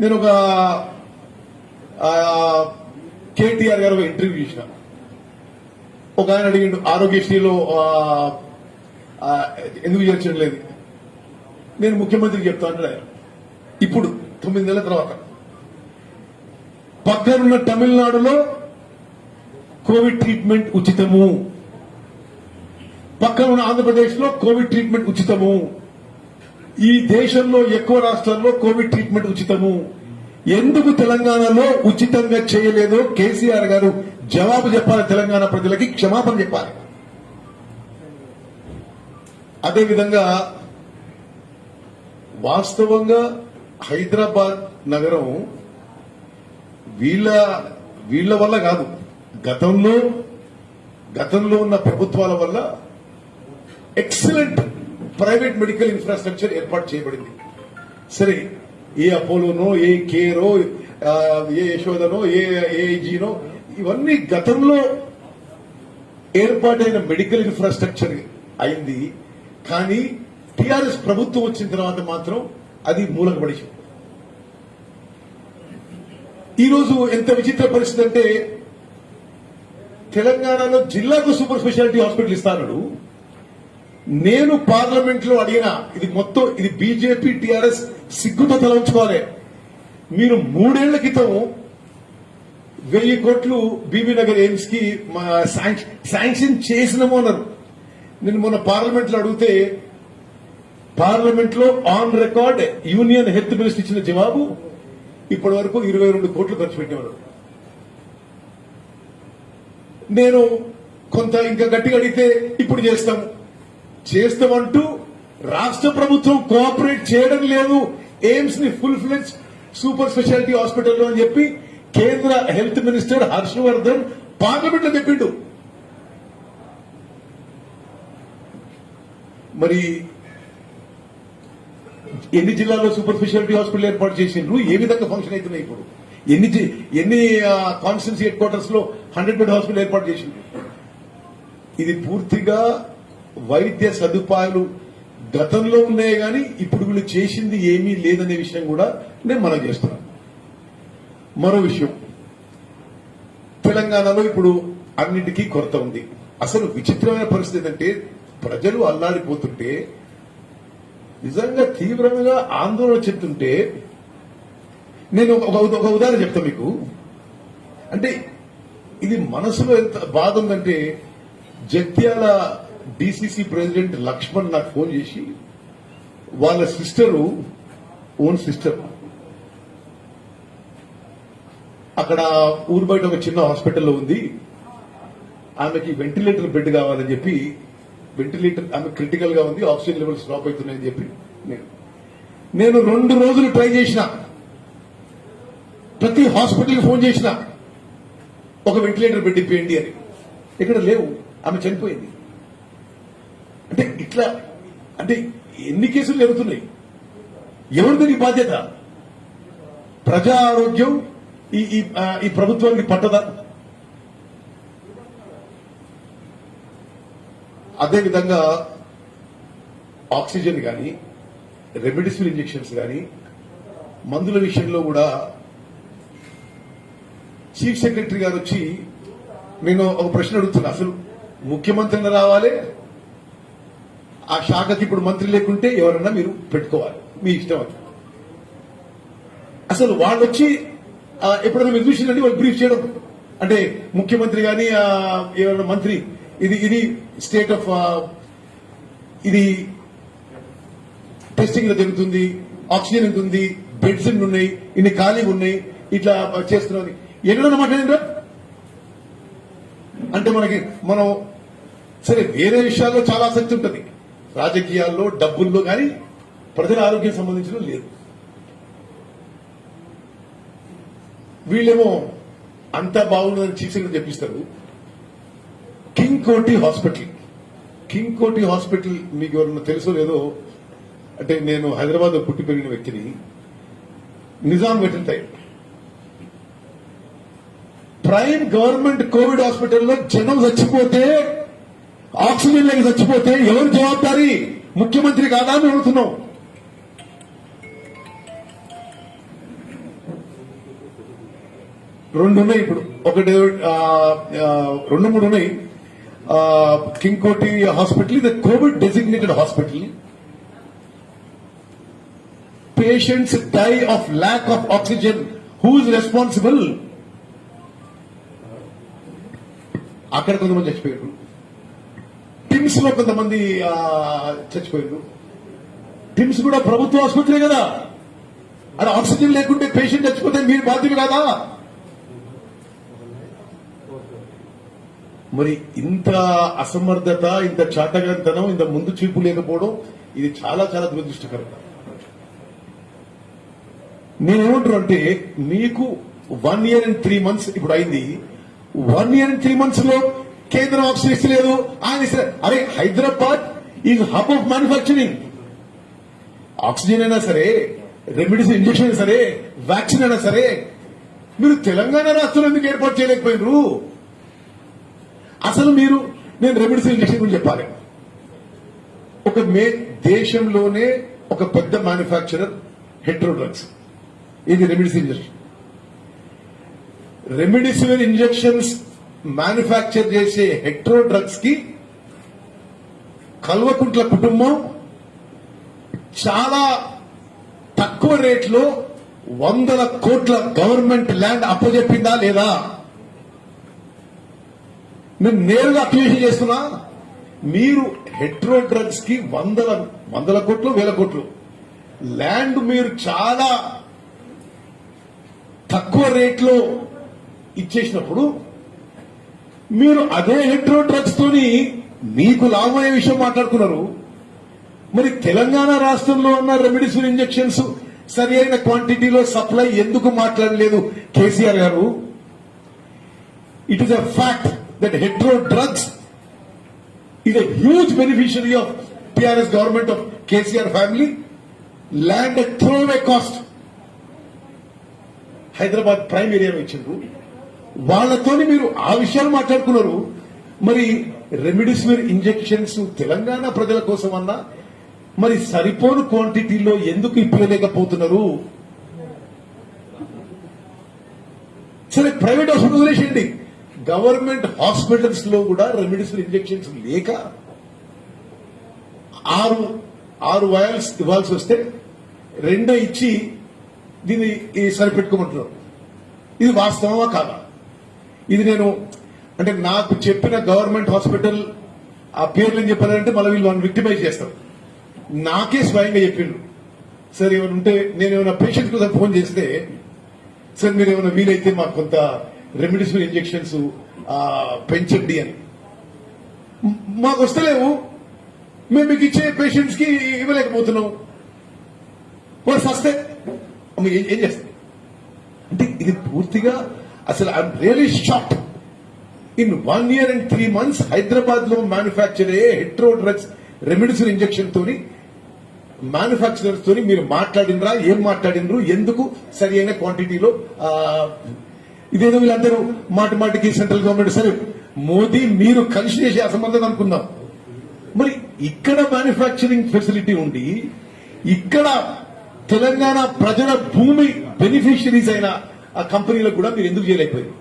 నేను ఒక కేటీఆర్ గారు ఒక ఇంటర్వ్యూ చేసిన. ఒక ఆయన అడిగిండు ఆరోగ్యశ్రీలో ఎందుకు చేర్చడం లేదు. నేను ముఖ్యమంత్రికి చెప్తా అంటాడు ఆయన. ఇప్పుడు 9 నెలల తర్వాత పక్కనున్న తమిళనాడులో కోవిడ్ ట్రీట్మెంట్ ఉచితము, పక్కన ఉన్న ఆంధ్రప్రదేశ్ లో కోవిడ్ ట్రీట్మెంట్ ఉచితము, ఈ దేశంలో ఎక్కువ రాష్ట్రాల్లో కోవిడ్ ట్రీట్మెంట్ ఉచితము. ఎందుకు తెలంగాణలో ఉచితంగా చేయలేదో కేసీఆర్ గారు జవాబు చెప్పాలి. తెలంగాణ ప్రజలకి క్షమాపణ చెప్పాలి. అదేవిధంగా వాస్తవంగా హైదరాబాద్ నగరం వీళ్ల వల్ల కాదు, గతంలో ఉన్న ప్రభుత్వాల వల్ల ఎక్సలెంట్ ప్రైవేట్ మెడికల్ ఇన్ఫ్రాస్ట్రక్చర్ ఏర్పాటు చేయబడింది. సరే, ఏ అపోలోనో, ఏ కేరో, ఏ యశోదనో, ఏ ఏజీనో, ఇవన్నీ గతంలో ఏర్పాటైన మెడికల్ ఇన్ఫ్రాస్ట్రక్చర్ అయింది. కానీ టీఆర్ఎస్ ప్రభుత్వం వచ్చిన తర్వాత మాత్రం అది మూలకపడి ఈరోజు ఎంత విచిత్ర పరిస్థితి అంటే తెలంగాణలో జిల్లాకు సూపర్ స్పెషాలిటీ హాస్పిటల్ ఇస్తాడు. నేను పార్లమెంట్ లో అడిగిన ఇది మొత్తం ఇది బీజేపీ టీఆర్ఎస్ సిగ్గుతో తలంచుకోవాలి. మీరు 3 ఏళ్ల క్రితం 1000 కోట్లు బీబీ నగర్ ఎయిమ్స్ కి శాంక్షన్ చేసినాము అన్నారు. నేను మొన్న పార్లమెంట్ లో అడిగితే పార్లమెంట్ లో on record union health minister ఇచ్చిన జవాబు ఇప్పటి వరకు 22 కోట్లు ఖర్చు పెట్టేవారు. నేను కొంత ఇంకా గట్టిగా అడిగితే ఇప్పుడు చేస్తామంటూ రాష్ట్ర ప్రభుత్వం కోఆపరేట్ చేయడం లేదు ఎయిమ్స్ ని ఫుల్ ఫ్లెజ్ సూపర్ స్పెషాలిటీ హాస్పిటల్లో అని చెప్పి కేంద్ర హెల్త్ మినిస్టర్ హర్షవర్ధన్ పార్లమెంట్ లో చెప్పిండు. మరి ఎన్ని జిల్లాల్లో సూపర్ స్పెషాలిటీ హాస్పిటల్ ఏర్పాటు చేసిండ్రు, ఏ విధంగా ఫంక్షన్ అవుతున్నాయి, ఇప్పుడు ఎన్ని కాన్స్టిట్యున్సీ హెడ్ క్వార్టర్స్ లో 100 బెడ్ హాస్పిటల్ ఏర్పాటు చేసిండ్రు. ఇది పూర్తిగా వైద్య సదుపాయాలు గతంలో ఉన్నాయి కానీ ఇప్పుడు వీళ్ళు చేసింది ఏమీ లేదనే విషయం కూడా నేను మనం చేస్తున్నాను. మరో విషయం, తెలంగాణలో ఇప్పుడు అన్నిటికీ కొరత ఉంది. అసలు విచిత్రమైన పరిస్థితి ఏంటంటే ప్రజలు అల్లాడిపోతుంటే నిజంగా తీవ్రంగా ఆందోళన చెందుతుంటే నేను ఒక ఉదాహరణ చెప్తా మీకు. అంటే ఇది మనసులో ఎంత బాధ ఉందంటే జగిత్యాల డిసిసి ప్రెసిడెంట్ లక్ష్మణ్ నాకు ఫోన్ చేసి వాళ్ళ ఓన్ సిస్టర్ అక్కడ ఊరు బయట ఒక చిన్న హాస్పిటల్లో ఉంది, ఆమెకి వెంటిలేటర్ బెడ్ కావాలని చెప్పి, వెంటిలేటర్ ఆమె క్రిటికల్ గా ఉంది, ఆక్సిజన్ లెవెల్స్ డ్రాప్ అవుతున్నాయని చెప్పి నేను 2 రోజులు ట్రై చేసిన, ప్రతి హాస్పిటల్కి ఫోన్ చేసిన ఒక వెంటిలేటర్ బెడ్ ఇప్పేయండి అని. ఇక్కడ లేవు, ఆమె చనిపోయింది. అంటే ఇట్లా అంటే ఎన్ని కేసులు జరుగుతున్నాయి, ఎవరిది బాధ్యత? ప్రజా ఆరోగ్యం ఈ ప్రభుత్వానికి పట్టదా? అదేవిధంగా ఆక్సిజన్ కానీ రెమిడిసివిర్ ఇంజెక్షన్స్ కానీ మందుల విషయంలో కూడా చీఫ్ సెక్రటరీ గారు వచ్చి నేను ఒక ప్రశ్న అడుగుతున్నా, అసలు ముఖ్యమంత్రిని రావాలి, ఆ శాఖకి ఇప్పుడు మంత్రి లేకుంటే ఎవరన్నా మీరు పెట్టుకోవాలి, మీ ఇష్టం అది. అసలు వాళ్ళు వచ్చి ఎప్పుడైనా మీరు చూసిందండి వాళ్ళు బ్రీఫ్ చేయడం, అంటే ముఖ్యమంత్రి కానీ ఎవరైనా మంత్రి ఇది స్టేట్ ఆఫ్ ఇది టెస్టింగ్ జరుగుతుంది, ఆక్సిజన్ ఎంత ఉంది, బెడ్స్ ఎన్ని ఉన్నాయి, ఇన్ని ఖాళీగా ఉన్నాయి, ఇట్లా చేస్తున్నాం ఎన్నడన్నా మాట్లాడిండ్రా? అంటే మనం సరే వేరే విషయాల్లో చాలా ఆసక్తి ఉంటుంది, రాజకీయాల్లో డబ్బుల్లో కానీ ప్రజల ఆరోగ్యం సంబంధించిన లేదు. వీళ్ళేమో అంతా బాగుందని chief secretary చెప్పిస్తారు. King Koti hospital మీకు ఎవరన్నా తెలుసో లేదో, అంటే నేను హైదరాబాద్ లో పుట్టి పెరిగిన వ్యక్తిని. నిజాం వెటన్ టైం ప్రైమ్ గవర్నమెంట్ కోవిడ్ హాస్పిటల్లో జనం చచ్చిపోతే, ఆక్సిజన్ లేక చచ్చిపోతే ఎవరు జవాబారి? ముఖ్యమంత్రి కాదా అని అడుగుతున్నాం. రెండు ఉన్నాయి ఇప్పుడు, ఒకటి 2-3 ఉన్నాయి. కింగ్ కోటి హాస్పిటల్ ఇది covid designated hospital. Patients die of lack of oxygen, who is responsible? అక్కడ కొంతమంది చచ్చిపోయారు, టిమ్స్ లో కొంతమంది చచ్చిపోయారు. టిమ్స్ కూడా ప్రభుత్వ ఆసుపత్రి కదా, అది ఆక్సిజన్ లేకుంటే పేషెంట్ చచ్చిపోతే మీరు బాధ్యులు కదా? మరి ఇంత అసమర్థత, ఇంత చాటగంతనం, ఇంత ముందు చూపు లేకపోవడం ఇది చాలా చాలా దురదృష్టకరం. నేనేమంటున్నా అంటే మీకు 1 year and 3 months ఇప్పుడు అయింది. 1 year and 3 months లో కేంద్రం ఆక్సిజన్ ఇస్తలేదు, ఆయన ఇస్తారు. అరే Hyderabad is hub of manufacturing. Oxygen అయినా సరే, రెమిడిసివిర్ ఇంజెక్షన్ అయినా సరే, వ్యాక్సిన్ అయినా సరే, మీరు తెలంగాణ రాష్ట్రంలో ఎందుకు ఏర్పాటు చేయలేకపోయినరు? అసలు నేను రెమిడిసివిర్ ఇంజెక్షన్ గురించి చెప్పాలి. దేశంలోనే ఒక పెద్ద మ్యానుఫ్యాక్చరర్ హెట్రో డ్రగ్స్, ఇది remdesivir injection. Remdesivir injections manufacture చేసే హెట్రో డ్రగ్స్ కి కల్వకుంట్ల కుటుంబం చాలా తక్కువ రేట్లో 100 కోట్ల గవర్నమెంట్ ల్యాండ్ అప్పజెప్పిందా లేదా? నేను నేరుగా అక్యూజన్ చేస్తున్నా. మీరు హెట్రో డ్రగ్స్ కి వందల కోట్లు, వేల కోట్లు ల్యాండ్ మీరు చాలా తక్కువ రేట్లో ఇచ్చేసినప్పుడు మీరు అదే హెట్రో డ్రగ్స్ తోని మీకు లాభమయ్యే విషయం మాట్లాడుకున్నారు. మరి తెలంగాణ రాష్ట్రంలో ఉన్న రెమిడిసివిర్ ఇంజెక్షన్స్ సరి అయిన క్వాంటిటీలో సప్లై ఎందుకు మాట్లాడలేదు కేసీఆర్ గారు? It is a fact that Hetero drugs is a huge beneficiary of TRS government of KCR family. Land at throwaway cost. Hyderabad prime area ఇచ్చిండ్రు. వాళ్ళతోని మీరు ఆ విషయాలు మాట్లాడుకున్నారు. మరి రెమిడిసివిర్ ఇంజెక్షన్స్ తెలంగాణ ప్రజల కోసం అన్నా మరి సరిపోను క్వాంటిటీలో ఎందుకు ఇప్పలేకపోతున్నారు? సరే, ప్రైవేట్ హాస్పిటల్ వదిలేసేయండి. గవర్నమెంట్ హాస్పిటల్స్ లో కూడా రెమిడిసివిర్ ఇంజెక్షన్స్ లేక 6 వయల్స్ ఇవ్వాల్సి వస్తే 2 ఇచ్చి దీన్ని సరిపెట్టుకోమంటున్నారు. ఇది వాస్తవమా కాదా? ఇది నేను అంటే నాకు చెప్పిన గవర్నమెంట్ హాస్పిటల్ ఆ పేర్లు చెప్పారంటే మళ్ళీ వీళ్ళు వాళ్ళని విక్టిమైజ్ చేస్తారు. నాకే స్వయంగా చెప్పిండ్రు, సార్ ఏమైనా ఉంటే నేను ఏమైనా పేషెంట్ కోసం ఫోన్ చేస్తే, సార్ మీరు ఏమైనా వీలైతే మాకు కొంత రెమిడిసివిర్ ఇంజెక్షన్స్ పెంచండి అని. మాకు వస్తలేవు, మేము మీకు ఇచ్చే పేషెంట్స్ కి ఇవ్వలేకపోతున్నాం. వాళ్ళు వస్తే ఏం చేస్తాం అంటే ఇది పూర్తిగా అసలు I'm really shocked. In 1 year and 3 months Hyderabad లో మ్యానుఫ్యాక్చర్ అయ్యే హెట్రో డ్రగ్స్ రెమిడిసివిర్ ఇంజెక్షన్ తోని మ్యానుఫ్యాక్చరర్స్ తోని మీరు మాట్లాడినరా? ఏం మాట్లాడినరు? ఎందుకు సరి అయిన క్వాంటిటీలో? ఇదేదో వీళ్ళందరూ మాటికి సెంట్రల్ గవర్నమెంట్, సరే మోదీ మీరు కలిసి చేసే అసంబంధం అనుకుందాం. మరి ఇక్కడ మ్యానుఫ్యాక్చరింగ్ ఫెసిలిటీ ఉండి ఇక్కడ తెలంగాణ ప్రజల భూమి బెనిఫిషరీస్ అయిన ఆ కంపెనీలకు కూడా మీరు ఎందుకు చేయలేకపోయారు?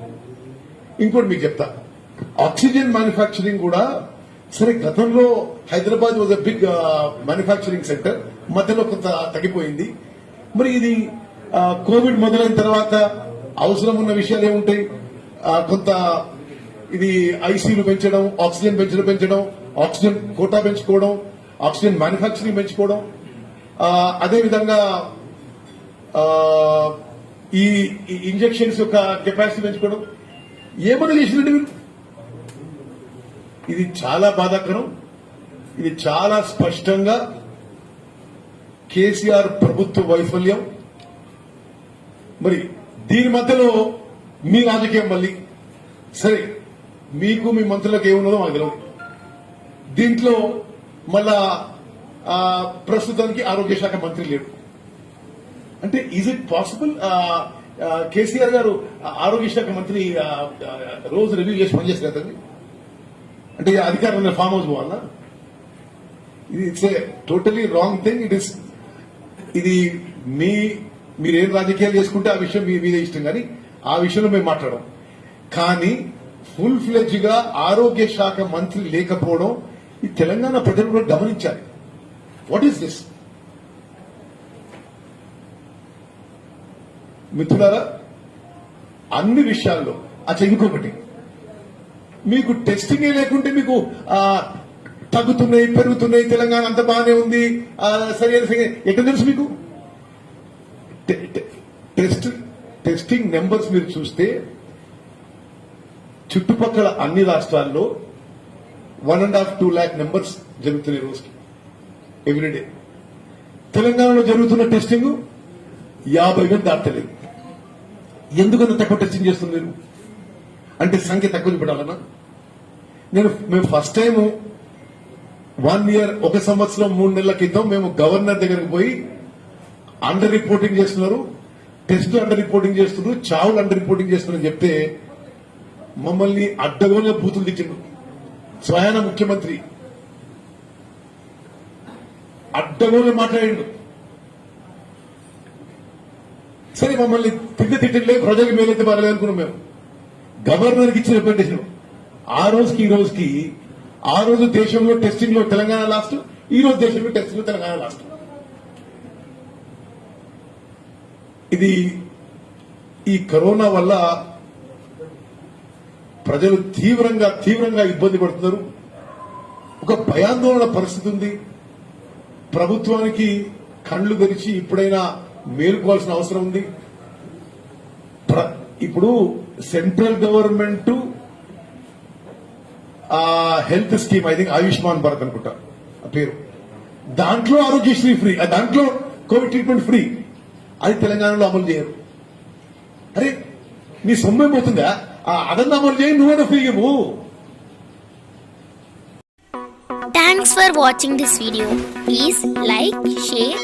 ఇంకోటి మీకు చెప్తా, ఆక్సిజన్ మ్యానుఫ్యాక్చరింగ్ కూడా సరే గతంలో Hyderabad was a big manufacturing centre, మధ్యలో కొంత తగ్గిపోయింది. మరి ఇది కోవిడ్ మొదలైన తర్వాత అవసరం ఉన్న విషయాలు ఏముంటాయి? కొంత ఇది ఐసీలు పెంచడం, ఆక్సిజన్ పెంచడం, ఆక్సిజన్ కోటా పెంచుకోవడం, ఆక్సిజన్ మ్యానుఫ్యాక్చరింగ్ పెంచుకోవడం, అదేవిధంగా ఈ ఇంజెక్షన్స్ యొక్క కెపాసిటీ పెంచుకోవడం, ఏమన్నా చేసినట్టు మీరు. ఇది చాలా బాధాకరం. ఇది చాలా స్పష్టంగా కేసీఆర్ ప్రభుత్వ వైఫల్యం. మరి దీని మధ్యలో మీ రాజకీయం మళ్ళీ సరే, మీకు మీ మంత్రులకు ఏమున్నదో మాకు తెలియదు. దీంట్లో మళ్ళా ప్రస్తుతానికి ఆరోగ్య శాఖ మంత్రి లేడు. అంటే ఈజ్ ఇట్ పాసిబుల్? కేసీఆర్ గారు ఆరోగ్య శాఖ మంత్రి రోజు రివ్యూ చేసి పనిచేస్తారు కదండి. అంటే అధికారంలో ఫామ్ హౌస్ పోవాలా? ఇది it's a totally wrong thing. ఇది మీరేం రాజకీయాలు చేసుకుంటే ఆ విషయం మీదే ఇష్టం, కానీ ఆ విషయంలో మేము మాట్లాడడం. కానీ ఫుల్ ఫ్లెడ్జ్ గా ఆరోగ్య శాఖ మంత్రి లేకపోవడం ఈ తెలంగాణ ప్రజలు కూడా గమనించాలి. What is this? మిత్రులారా, అన్ని విషయాల్లో ఇంకొకటి, మీకు టెస్టింగే లేకుంటే మీకు తగ్గుతున్నాయి, పెరుగుతున్నాయి, తెలంగాణ అంత బాగానే ఉంది, సరైన ఎక్కడ తెలుసు మీకు? టెస్టింగ్ నెంబర్స్ మీరు చూస్తే చుట్టుపక్కల అన్ని రాష్ట్రాల్లో 1.5-2 lakh నెంబర్స్ జరుగుతున్నాయి రోజుకి, ఎవ్రీడే. తెలంగాణలో జరుగుతున్న టెస్టింగ్ 50,000 దాటలేదు. ఎందుకంత తక్కువ టెస్టింగ్ చేస్తుంది మీరు? అంటే సంఖ్య తక్కువ చూపెట్టాలన్నా? మేము ఫస్ట్ టైం 1 year 1 సంవత్సరం 3 నెలల క్రితం మేము గవర్నర్ దగ్గరకు పోయి అండర్ రిపోర్టింగ్ చేస్తున్నారు, టెస్ట్ అండర్ రిపోర్టింగ్ చేస్తున్నారు, చావులు అండర్ రిపోర్టింగ్ చేస్తున్నారని చెప్తే మమ్మల్ని అడ్డగోలుగా బూతులు తెచ్చిండు. స్వయాన ముఖ్యమంత్రి అడ్డగోలు మాట్లాడిండు. సరే, మమ్మల్ని తిట్టలే, ప్రజలకు మేలైతే పర్లేదు అనుకున్నాం మేము. గవర్నర్కి ఇచ్చిన రిప్రజెంటేషన్ ఆ రోజుకి ఈ రోజుకి, ఆ రోజు దేశంలో టెస్టింగ్ లో తెలంగాణ లాస్ట్, ఈ రోజు దేశంలో టెస్టింగ్ లో తెలంగాణ లాస్ట్. ఇది ఈ కరోనా వల్ల ప్రజలు తీవ్రంగా ఇబ్బంది పడుతున్నారు. ఒక భయాందోళన పరిస్థితి ఉంది. ప్రభుత్వానికి కళ్ళు తెరిచి ఇప్పుడైనా మేలుకోవాల్సిన అవసరం ఉంది. ఇప్పుడు central government health scheme, I think Ayushman Bharat అనుకుంటా ఆ పేరు, దాంట్లో ఆరోగ్యశ్రీ ఫ్రీ, దాంట్లో కోవిడ్ ట్రీట్మెంట్ ఫ్రీ. అది తెలంగాణలో అమలు చేయరు. అరే నీ సొమ్మేం పోతుందా? అదన్నా అమలు చేయి, నువ్వైనా ఫ్రీ ఇవ్వు. Thanks for watching this video. Please like, share